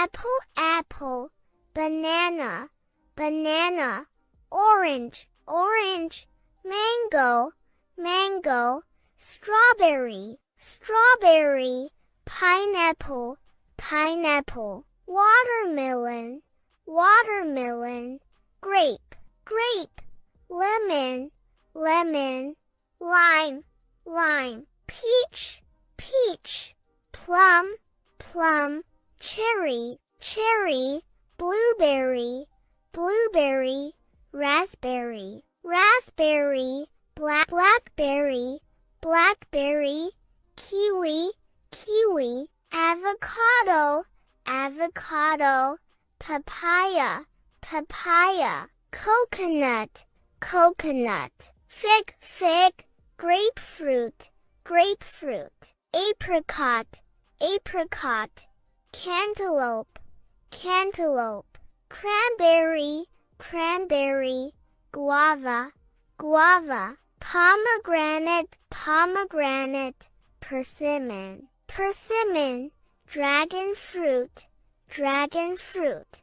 apple, apple, banana, banana, orange, orange, mango, mango, strawberry, strawberry, pineapple, pineapple, watermelon, watermelon, grape, grape, lemon, lemon, lime, lime, peach, peach, plum, plum, cherry, cherry, blueberry, blueberry, raspberry, raspberry, blackberry, blackberry, kiwi, kiwi, avocado, avocado, papaya, papaya, coconut, coconut, fig, fig, grapefruit, grapefruit, apricot, apricot, cantaloupe, cantaloupe, cranberry, cranberry, guava, guava, pomegranate, pomegranate, persimmon, persimmon, dragon fruit, passion fruit.